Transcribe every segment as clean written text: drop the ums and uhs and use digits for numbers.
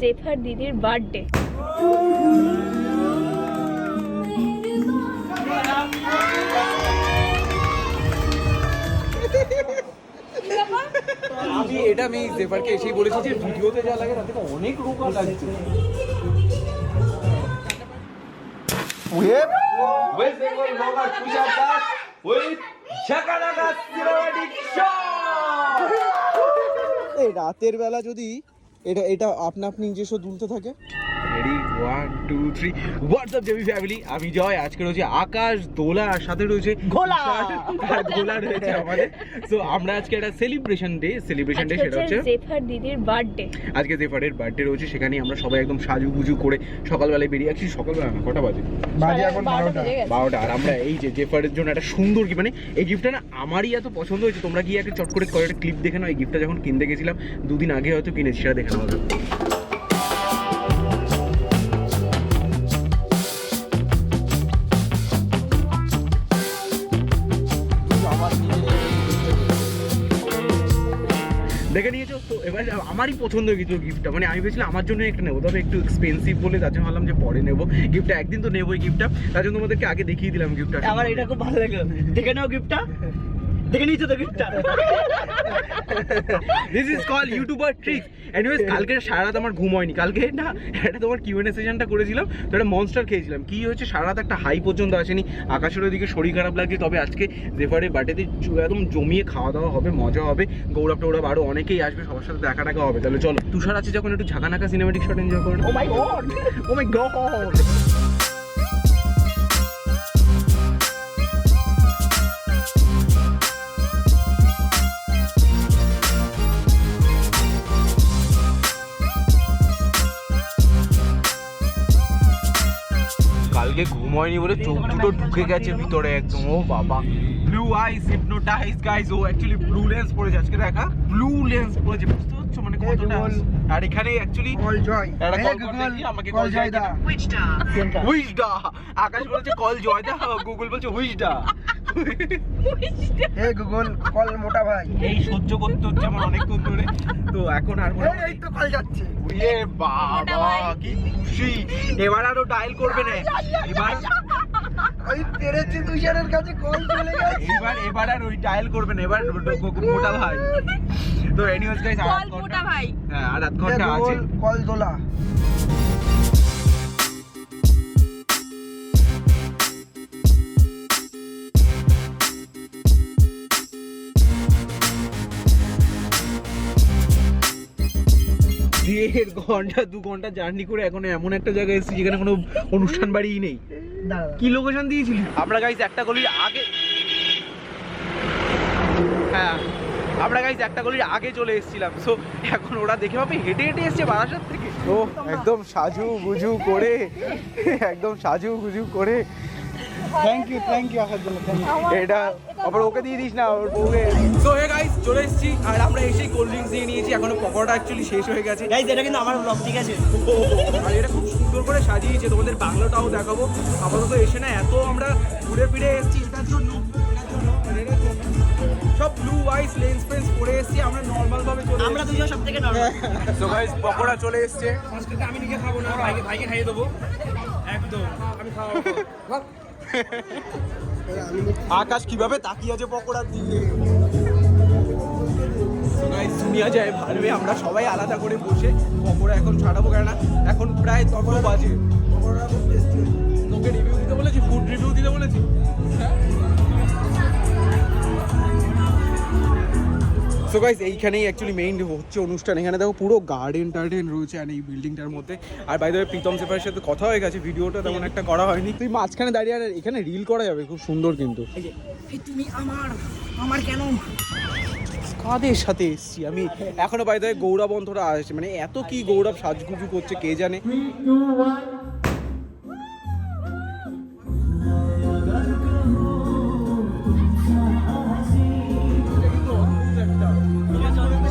জেফার দিদির বার্থডে। আমি জেফারকে এসেই বলেছি যে ভিডিওতে যা লাগে তার থেকে অনেক রোগা লাগছে। রাতের বেলা যদি এটা আপনা আপনি নিজস্ব দুলতে থাকে। রেডি 1 2 3 হোয়াটসঅ্যাপ জেবি ফ্যামিলি, আমি জয়। আজকে রয়েছে আকাশ, দোলা, আর সাথে রয়েছে গোলা রয়েছে আমাদের। সো আমরা আজকে একটা সেলিব্রেশন ডে সেটা হচ্ছে জেফার দিদির বার্থডে। আজকে জেফারের বার্থডে রয়েছে, সেখানে আমরা সবাই একদম সাজুগুজু করে সকালবেলায় বেরিয়ে আসছি। সকালবেলা না, কটা বাজে এখন 12টা। আর আমরা এই যে জেফারের জন্য একটা সুন্দর গিফট, মানে এই গিফটটা না আমারই এত পছন্দ হয়েছে। তোমরা গিয়ে একটা চট করে কয়েকটা ক্লিপ দেখে নাও। এই গিফটটা যখন কিনতে গেছিলাম 2 দিন আগে হয়তো কিনেছি, সেটা দেখে নাও। দেখে নিয়েছো তো? এবার আমারই পছন্দ হয়ে গেছিল গিফটটা, মানে আমি ভেবেছিলাম আমার জন্য একটা নেবো, তবে একটু এক্সপেন্সিভ বলে তার জন্য ভাবলাম যে পরে নেবো গিফটটা। একদিন তো নেবো এই গিফটটা, তার জন্য তোমাদেরকে আগে দেখিয়ে দিলাম গিফটটা। আমার এটা খুব ভালো লাগলো। দেখে নাও গিফটটা, দেখে নিয়েছো তো গিফটটা? This is call YouTuber tricks. Anyways, কালকে সারা রাত আমার ঘুম হয়নি। কালকে না একটা তোমার কিউএনএ সেশনটা করেছিলাম, তো একটা মনস্টার খেয়েছিলাম। কি হয়েছে, সারা রাত একটা হাই পর্যন্ত আসেনি। আকাশের ওদিকে শরীর খারাপ লাগছে। তবে আজকে জেফারের বার্থডেতে একদম জমিয়ে খাওয়া দাওয়া হবে, মজা হবে। গৌরব টৌরব আরো অনেকেই আসবে, সবার সাথে দেখা টাকা হবে। তাহলে চলো, তুষার আছে যখন একটু ঝাঁকানাকা সিনেমেটিক শট এনজয় করো। ও মাই গড, ও মাই গড। কালকে ঘুম হয়নি বলে চোখ দুটো ঢুকে গেছে ভিতরে একদম। ও বাবা, ব্লু আইস হিপনোটাইজ গাইস। ও অ্যাকচুয়ালি ব্লু লেন্স পড়েছে আজকে, দেখা ব্লু লেন্স পড়েছে, বুঝতে পারছো মানে কতটা। আর এখানে অ্যাকচুয়ালি কল জয়, একটা কল করতে আমাকে কল জয় দা, হুইচ দা। আকাশ বলছে কল জয় দা, গুগল বলছে হুইচ দা। হে গুগল, কল মোটা ভাই। এই সহ্য করতে হচ্ছে আমার অনেকক্ষণ ধরে। তো এখন আর এই তো কল যাচ্ছে। ওরে বাবা কি খুশি। এবার আরো ডায়াল করবে না, এবার ওই পেরেছি তুষারের কাছে কল চলে গেছে। এবার আর ওই ডায়াল করবে না, এবার মোটা ভাই। তো এনিওয়েজ গাইস, আর মোটা ভাই, হ্যাঁ আর আধ ঘন্টা আছে। কল দোলা। দেড় ঘন্টা 2 ঘন্টা জার্নি করে এখন এমন একটা জায়গায় এসেছি যেখানে কোনো অনুষ্ঠান বাড়িই নেই। কি লোকেশন দিয়েছিলি? আমরা গাইস একটা গলির আগে, হ্যাঁ আমরা গাইস একটা গলির আগে চলে এসেছিলাম। সো এখন ওরা দেখে পাবে হেঁটে হেঁটে এসছে বারাসাত থেকে। তো একদম সাজু গুজু করে, একদম সাজু গুজু করে। থ্যাংক ইউ আসার জন্য। এটা আবার ওকে দিয়ে দিস না, ওর বউকে। তো হে গাইস, চলে এসেছি আর আমরা এসেই কোল্ড ড্রিঙ্কস দিয়ে নিয়েছি। এখনো পকোড়াটা অ্যাকচুয়ালি শেষ হয়ে গেছে। গাইস এটা কিন্তু আমার ব্লগ, ঠিক আছে? আর এটা খুব সুন্দর করে সাজিয়েছে, তোমাদের বাংলাটাও দেখাবো। আপাতত এসে না এত আমরা ঘুরে ফিরে এসেছি এটার জন্য সব ব্লু আইস লেন্স ফেন্স পরে এসেছি। আমরা নর্মাল ভাবে চলে, আমরা দুজন সব থেকে নরমাল। সো গাইস পকোড়া চলে এসেছে। আজকে আমি নিজে খাবো না, ভাইকে খাইয়ে দেবো একদম। আমি খাওয়াবো। আকাশ কিভাবে তাকিয়ে আছে পকোড়ার দিকে। দুনিয়া যায় ভাববে আমরা সবাই আলাদা করে বসে পকোড়া এখন ছাড়াবো, কেননা এখন প্রায় 10টা বাজে। তোকে রিভিউ দিতে বলেছি, ফুড রিভিউ দিতে বলেছি। সো গাইস, এইখানেই অ্যাকচুয়ালি মেইন হচ্ছে অনুষ্ঠান। এখানে দেখো পুরো গার্ডেন টার্ডেন রয়েছে আর এই বিল্ডিংটার মধ্যে। আর বাই দ্য ওয়ে, প্রীতম সেফারের সাথে কথা হয়ে গেছে, ভিডিওটা তেমন একটা করা হয়নি। তুই মাঝখানে দাঁড়িয়ে, আর এখানে রিল করা যাবে, খুব সুন্দর কিন্তু। তুমি আমার কেন কাদের সাথে এসছি আমি এখনো? বাই দ্য ওয়ে, গৌরব অন্তরা আসছে, মানে এত কি গৌরব সাজগুজু করছে কে জানে।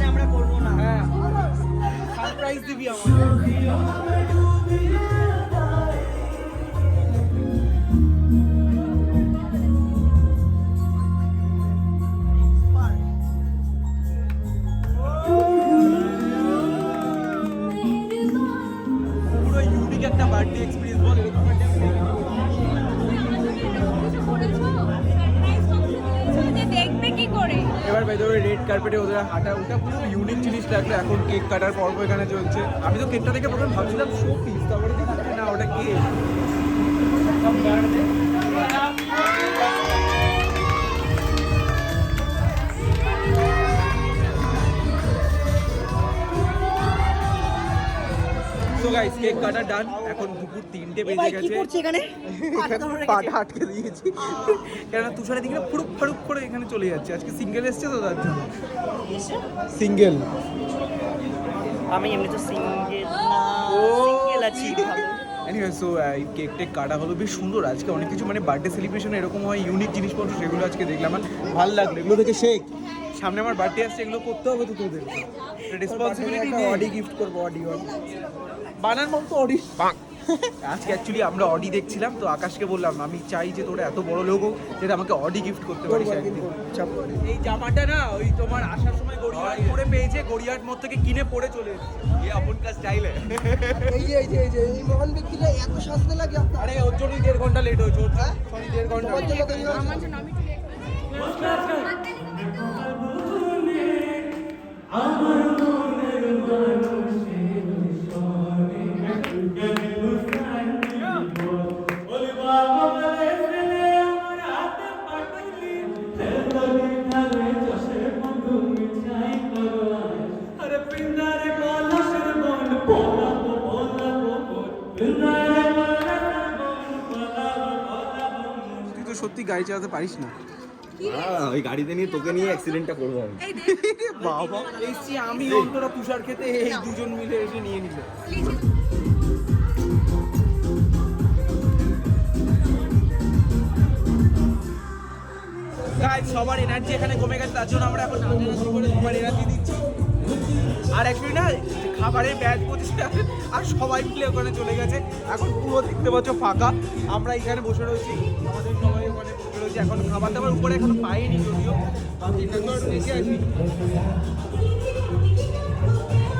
আমরা করবো না? সারপ্রাইজ দিবি আমাদের। একটা বার্থডে এক্সপিরিয়েন্স বল এরকম একটা দেখবে কি করে? এবার বাই দ্য ওয়ে রেড কার্পেটে ওদের হাঁটা ওটা পুরো ইউনিক জিনিস লাগলো। এখন কেক কাটার পর্ব এখানে চলছে। আমি তো কেকটা দেখে প্রথমে ভাবছিলাম শো পিস, তারপরে দেখি না ওটা কেক। তো গাইস কেক কাটা ডান। এখন দুপুর 3টে বেজে গেছে। কি করছে এখানে? পাটা আটকে দিয়েছি কেন তুষারের দিকে ফুড়ুক ফাড়ুক করে এখানে চলে যাচ্ছে। আজকে সিঙ্গেল এসছে তো তার জন্য সিঙ্গেল। আমি এমনি তো সিঙ্গেল ও সিঙ্গেল আছি ভালো। এনিওয়ে সো এই কেক টেক কাটা হলো বেশ সুন্দর। আজকে অনেক কিছু মানে বার্থডে সেলিব্রেশন এরকম হয় ইউনিক জিনিসপত্র সেগুলো আজকে দেখলাম। আমার ভালো লাগলো এগুলো দেখে। শেখ সামনে আমার বার্থডে আসছে, এগুলো করতে হবে তো তোদের। রেসপন্সিবিলিটি নেই। অডি গিফট করব অডি বানার মতো অডি। আজকে অ্যাকচুয়ালি আমরা অডি দেখছিলাম তো আকাশকে বললাম আমি চাই যে তোরা এত বড় লোক হোক যেটা আমাকে অডি গিফট করতে পারিস একদিন। এই জামাটা না ওই তোমার আসার সময় গড়িয়াহাট পরে পেয়েছে, গড়িয়াহাট মোড় থেকে কিনে পরে চলে এসেছে। এই আপন কাজ স্টাইলে এই মহান ব্যক্তিরা এত সাজতে লাগে আপনার। আরে ওর জন্যই 1.5 ঘন্টা লেট হয়েছে। ওর সরি 1.5 ঘন্টা। আমার জন্য আমি তুই তো সত্যি গাড়ি চালাতে পারিস না। ওই গাড়িতে নিয়ে তোকে নিয়ে অ্যাক্সিডেন্টটা করবো আমি। বাবা এসছি আমি অন্তরা তুষার খেতে, এই দুজন মিলে এসে নিয়ে নিল। গাইস সবার এনার্জি এখানে কমে গেছে, তার জন্য আমরা এখন নাচানাচি করে সবার এনার্জি দিচ্ছি। আর অ্যাকচুয়ালি না খাবারের ব্যাচ পড়েছে আর সবাই মিলে ওখানে চলে গেছে। এখন পুরো দেখতে পাচ্ছ ফাঁকা। আমরা এখানে বসে রয়েছি, আমাদের সবাই ওখানে বসে রয়েছে। এখন খাবার দাবার উপরে এখনো পাইনি যদিও, বাকিটা তো দেখে আসি।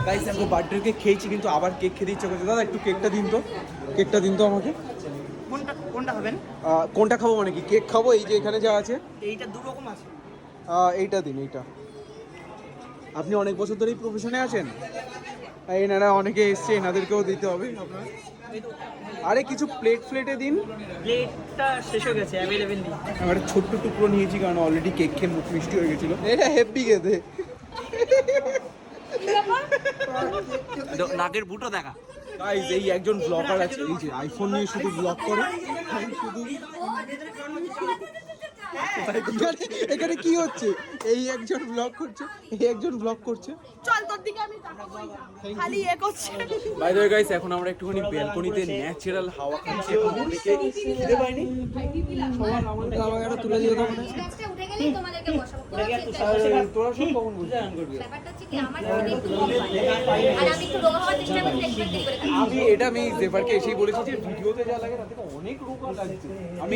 গাইস আমি বার্থডে কেক খেয়েছি কিন্তু আবার কেক খেতে ইচ্ছে করছে। দাদা একটু কেকটা দিন তো, কেকটা দিন তো আমাকে। কোনটা হবেন? কোনটা খাবো মানে কি কেক খাবো? এই যে এখানে যা আছে এইটা দু রকম আছে। এইটা দিন এইটা। আপনি অনেক বছর ধরে এই প্রফেশনে আছেন? এনারা অনেকে এসছে, এনাদেরকেও দিতে হবে আপনার। আরে কিছু প্লেটে দিন। প্লেটটা শেষ হয়ে গেছে, অ্যাভেলেবেল নেই। আমি একটা ছোট্ট টুকরো নিয়েছি কারণ অলরেডি কেক খেয়ে মুখ মিষ্টি হয়ে গেছিলো। এটা হেভি খেতে। নাকের বুটো দেখা। গাইস এই একজন ব্লগার আছে, এই যে আইফোন নিয়ে শুধু ব্লগ করে। শুধু এখানে কি হচ্ছে? এই একজন ব্লগ করছে, এই একজন ব্লগ করছে। চল তোর দিকে আমি তাকাবো খালি এ করছে। বাই দ্য ওয়ে গাইস এখন আমরা একটুখানি ব্যালকনিতে ন্যাচারাল হাওয়া খাচ্ছি। এখন অনেকে খিদে পায়নি। সবার আমাকে একটা তুলে দিয়ে দাও। ব্যাচটা উঠে গেলেই তোমাদেরকে বসাবো। তোরা সব কখন বুঝছিস? ব্যাপারটা হচ্ছে কি আমার যদি একটু কম হয় আর আমি একটু রোগা হওয়ার চেষ্টা করি একটু দেরি করে খাই। আমি জেফারকে এসেই বলেছি যে ভিডিওতে যা লাগে তাতে অনেক রোগা লাগছে। আমি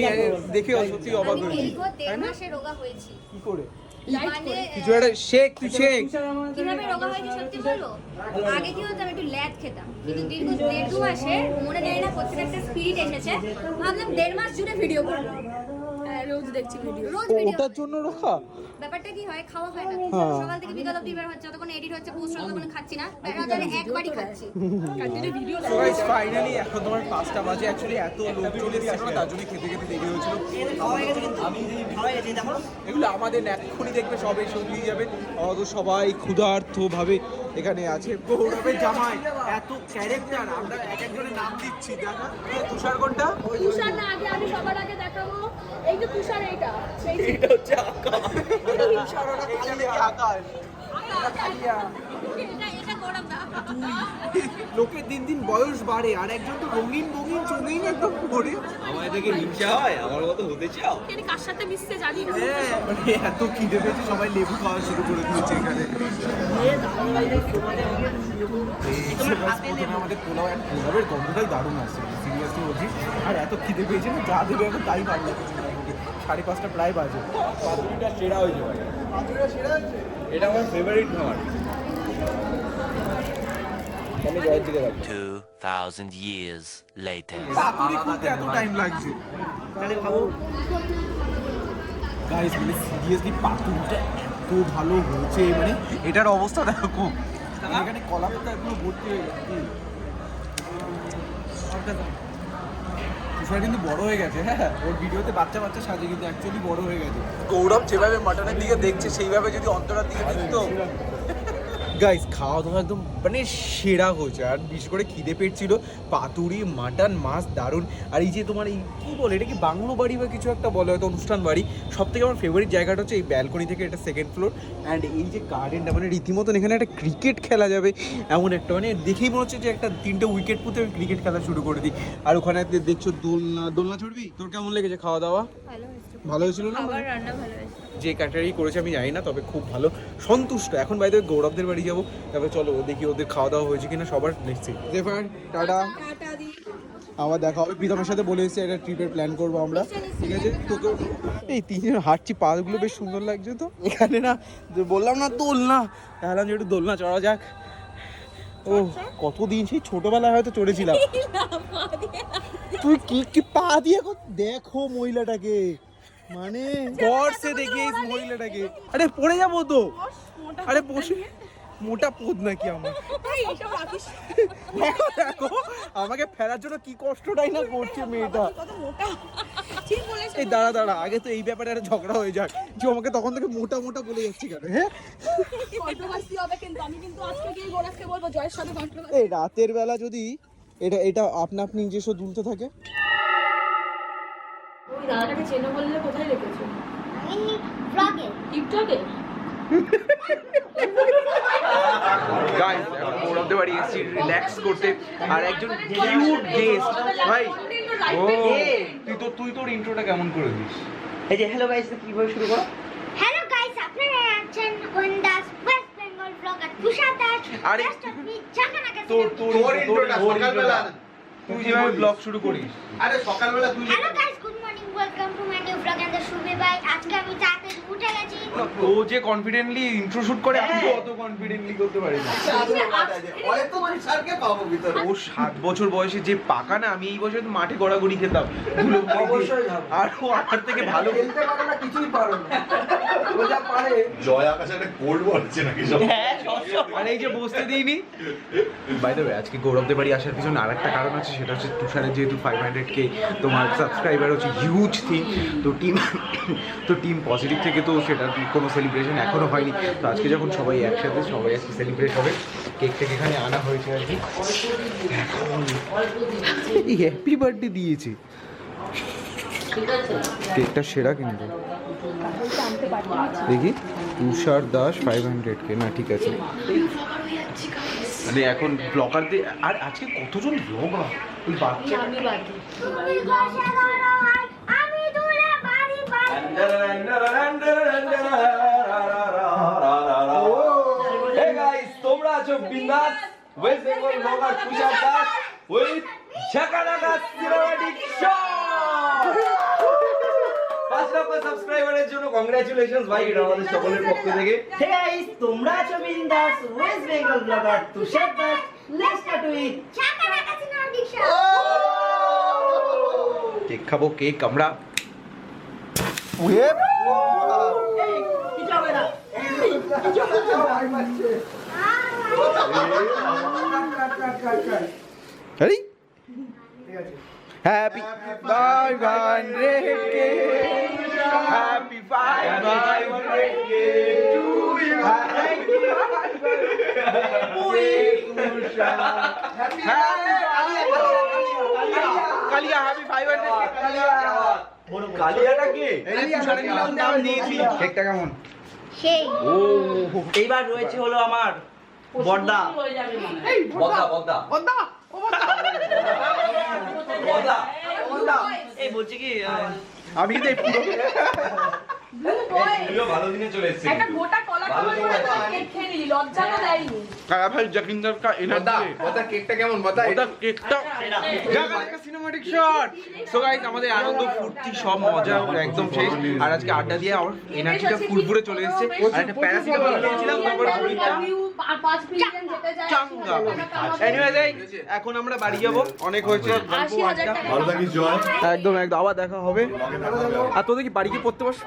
দেখে সত্যি অবাক আমি হয়েছি। দীর্ঘ 1.5 মাসে রোগা হয়েছি। কি করে? মানে কিছু একটা শেখ, তুই শেখ। কিভাবে রোগা হয়েছে সত্যি বলো? আগে কি হতো আমি একটু ল্যাদ খেতাম, কিন্তু দীর্ঘ 1.5 মাসে মনে জানি না কোথা থেকে একটা স্পিরিট এসেছে। ভাবলাম 1.5 মাস জুড়ে ভিডিও করবো। রোজ দেখছি ভিডিও। রোজ ভিডিও। ওটার জন্য রোগা? ব্যাপারটা কি হয়, খাওয়া হয় না। হ্যাঁ। সকাল থেকে বিকাল অবধি বের হচ্ছে, যতক্ষণ এডিট হচ্ছে পোস্ট হচ্ছে ততক্ষণ খাচ্ছি না। বের হওয়ার জন্য একবারই খাচ্ছি। Continue video So guys, finally এখন তোমার 5টা বাজে। অ্যাকচুয়ালি এত লোক চলে এসেছিল না, তার জন্য খেতে খেতে দেরি হয়েছিল। এগুলো আমাদের এক্ষুনি দেখবে সব এসে উঠিয়ে যাবে। আমাদের সবাই ক্ষুধার্ত ভাবে এখানে আছে। গৌরবের জামাই এত ক্যারেক্টার, আমরা এক একজনের নাম দিচ্ছি। দেখা তুষার কোনটা? তুষার না, আগে আমি সবার আগে দেখাবো এই যে তুষার। এইটা এটা হচ্ছে আকাশ। এটা নাকি আকাশ। এটা কালিয়া। এটা গরম না। লোকের দিন দিন বয়স বাড়ে আর একজন তো রঙিন চঙিন একদম পড়ে। আমার থেকে হিংসা হয়, আমার মতো হতে চাও? এর কার সাথে মিশছে জানি না। হ্যাঁ মানে এত খিদে পেয়েছে সবাই লেবু খাওয়া শুরু করে দিয়েছে এখানে। প্রথমে আমাদের পোলাও আর পোলাওয়ের গন্ধটাই দারুণ আসছে, সিরিয়াসলি বলছি। আর এত খিদে পেয়েছে না, যা দেবে এখন তাই ভালো লাগছে। 5:30 প্রায় বাজে। পাতুরিটা সেরা হয়েছে ভাই। এটা আমার ফেভারিট খাবার। আমি জয়ের দিকে যাবো 2,000 years later. পাতুরি খুলতে এত টাইম লাগছে। তাহলে ভাবো গাইস মানে সিরিয়াসলি পাতুরিটা এত ভালো হয়েছে, মানে এটার অবস্থা দেখো, এখানে কলা পাতা এগুলো ভর্তি হয়ে গেছে। তুষার কিন্তু বড় হয়ে গেছে, হ্যাঁ ওর ভিডিওতে বাচ্চা বাচ্চা সাজে, কিন্তু অ্যাকচুয়ালি বড় হয়ে গেছে। গৌরব যেভাবে মাটনের দিকে দেখছে সেইভাবে যদি অন্তরার দিকে দেখতো। গাইস খাওয়া দাওয়া একদম মানে সেরা হয়েছে, আর বিশেষ করে খিদে পেট ছিল। পাতুরি, মাটন, মাছ দারুণ। আর এই যে তোমার এই কী বলে, এটা কি বাংলো বাড়ি বা কিছু একটা বলে হয়তো, অনুষ্ঠান বাড়ি। সব থেকে আমার ফেভারিট জায়গাটা হচ্ছে এই ব্যালকনি থেকে, এটা সেকেন্ড ফ্লোর। অ্যান্ড এই যে গার্ডেনটা, মানে রীতিমতন এখানে একটা ক্রিকেট খেলা যাবে এমন একটা, মানে দেখেই মনে হচ্ছে যে একটা 3টে উইকেট পুঁতে আমি ক্রিকেট খেলা শুরু করে দিই। আর ওখানে দেখছো দোলনা চড়বি। তোর কেমন লেগেছে খাওয়া দাওয়া? ভালো হয়েছিল না? রান্না ভালো হয়েছে। যে ক্যাটারি করেছে আমি জানি না, তবে খুব ভালো, সন্তুষ্ট। এখন বাইরে গৌরবদের বাড়ি যাবো, তারপরে চলো দেখি ওদের খাওয়া দাওয়া হয়েছে কিনা সবার। দেখছি জেফার টাটা, আবার দেখা হবে। প্রীতমের সাথে বলে এসেছি একটা ট্রিপের প্ল্যান করবো আমরা, ঠিক আছে? তোকে এই 3 জন হাঁটছি, পাগুলো বেশ সুন্দর লাগছে তো এখানে না, বললাম না দোলনা, তাহলে যে একটু দোলনা চড়া যাক। ও কতদিন, সেই ছোটবেলায় হয়তো চড়েছিলাম। তুই কি পা দিয়ে দেখো মহিলাটাকে, মানে গড়সে দেখিস মহিলাটাকে। আরে পড়ে যাবো তো, আরে বসে মোটা পদ নাকি আমার। দেখো দেখো আমাকে ফেরার জন্য কি কষ্টটাই না করছে মেয়েটা। এই দাঁড়া আগে তো এই ব্যাপারে একটা ঝগড়া হয়ে যাক, যে আমাকে তখন থেকে মোটা মোটা বলে যাচ্ছি কেন? হ্যাঁ কন্ট্রোভার্সি হবে, কিন্তু আমি কিন্তু আজকে গিয়ে গোরাসকে বলবো জয়ের সাথে কন্ট্রোভার্সি। এই রাতের বেলা যদি এটা আপনা আপনি নিজস্ব দুলতে থাকে। ওই দাদাটাকে চেনো বললে কোথায় রেখেছো? আমি ব্লগে টিকটকে। গাইস এখন গৌরবদের বাড়ি এসেছি রিল্যাক্স করতে, আর একজন কিউট গেস্ট ভাই। ও তুই তোর ইন্ট্রোটা কেমন করে দিস? এই যে হ্যালো গাইস, কিভাবে শুরু করো? হ্যালো গাইস, আপনারা আছেন ওয়েন্দাস ওয়েস্ট বেঙ্গল ব্লগার তুষার দাস। আরে তোর ইন্ট্রোটা সকালবেলা তুই যেভাবে ব্লগ শুরু করিস। আরে সকালবেলা তুই hello guys, good morning, welcome to my new blog. And সুবি ভাই, আজকে আমি তাড়াতাড়ি উঠে গেছি। ও যে কনফিডেন্টলি ইন্ট্রো শুট করে, আমি তো অত কনফিডেন্টলি করতে পারি না। হয়তো তুষারকে পাবো ভিতরে। ও 7 বছর বয়সে যে পাকা না, আমি এই বয়সে তো মাঠে গড়াগড়ি খেতাম অবশ্যই যাবো। আর ও আমার থেকে ভালো খেলতে পারে না, কিছুই পারো না। ও যা পারে। জয় আকাশে একটা কোল্ড বলছে নাকি সব? হ্যাঁ সব আর এই যে বসতে দিইনি। বাই দ্য ওয়ে আজকে গৌরবদের বাড়ি আসার পিছনে আরেকটা কারণ আছে, সেটা হচ্ছে তুষারের যেহেতু 500K তোমার সাবস্ক্রাইবার হচ্ছে হিউজ থিং, তো টিম পজিটিভ থেকে তো সেটা কোনো সেলিব্রেশন এখনো হয়নি। তো আজকে যখন সবাই একসাথে সবাই আজকে সেলিব্রেট হবে, কেক থেকে এখানে আনা হয়েছে আর কি। হ্যাপি বার্থডে দিয়েছে, কেকটা সেরা কিন্তু। দেখি তুষার দাস 500K, না ঠিক আছে। মানে এখন ব্লগারদের, আর আজকে কতজন ব্লগার, ওই বাচ্চা আমি দুলে বাড়ি বাড়ি। Hey guys, তোমরা আছো বিন্দাস West Bengal blogger Tushar Das with ঝাকানাকা সিনেম্যাটিক শো। 5 লক্ষ সাবস্ক্রাইবারের জন্য কংগ্রাচুলেশনস ভাই, এটা আমাদের সকলের পক্ষ থেকে। হে গাইস, তোমরা আছো বিন্দাস West Bengal blogger Tushar Das. Let's start with ঝাকানাকা সিনেম্যাটিক শো। কেক খাবো, কেক আমরা কিছু হবে না। Happy 500K, happy 500K to you. Kalia happy 500K কালিয়াটা কে? নাম দিয়েছি। কেকটা কেমন? সেই ও এইবার রয়েছে হলো আমার বড়দা। বদ্দা এই বলছি কি আমি কিন্তু এই পুরো ভালো দিনে চলে এসেছে একটা গোটা কলা ভালো সময় কেক খেয়ে নিলি, লজ্জা তো দেয়নি। ভাই জাকিন্দার কা এনার্জি বতা কেকটা কেমন বতা ওটা কেকটা সিনেমাটিক শট। সো গাইস আমাদের আনন্দ ফুর্তি সব মজা একদম শেষ, আর আজকে আড্ডা দিয়ে আমার এনার্জিটা ফুরফুরে চলে এসেছে। আর একটা প্যারাসিটামল খেয়েছিলাম, তারপর শরীরটা আর 5 বিলিয়ন যেতে যায়। চাঙ্গা। এনিওয়ে যাই, এখন আমরা বাড়ি যাব, অনেক হয়েছে গল্প 80,000 আড্ডা। টাকা। ভালো থাকিস জয়। একদম একদম আবার দেখা হবে। আর তোদের কি বাড়ি গিয়ে পড়তে বস?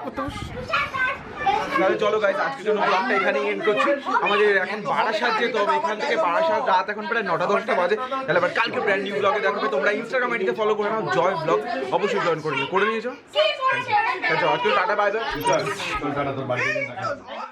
তাহলে চলো গাইস, আজকের জন্য ব্লগটা এখানেই এন্ড করছি। আমাদের এখন বারাসাত যেতে হবে, এখান থেকে বারাসাত রাত এখন প্রায় 9টা-10টা বাজে। তাহলে আবার কালকে ব্র্যান্ড নিউ ব্লগে দেখাবে। তোমরা ইনস্টাগ্রাম আইডিতে ফলো করে নাও, জয় ব্লগ, অবশ্যই জয়েন করে নিয়েছো। আচ্ছা আজকে টাটা বাই বাই। তোর বাড়িতে দেখা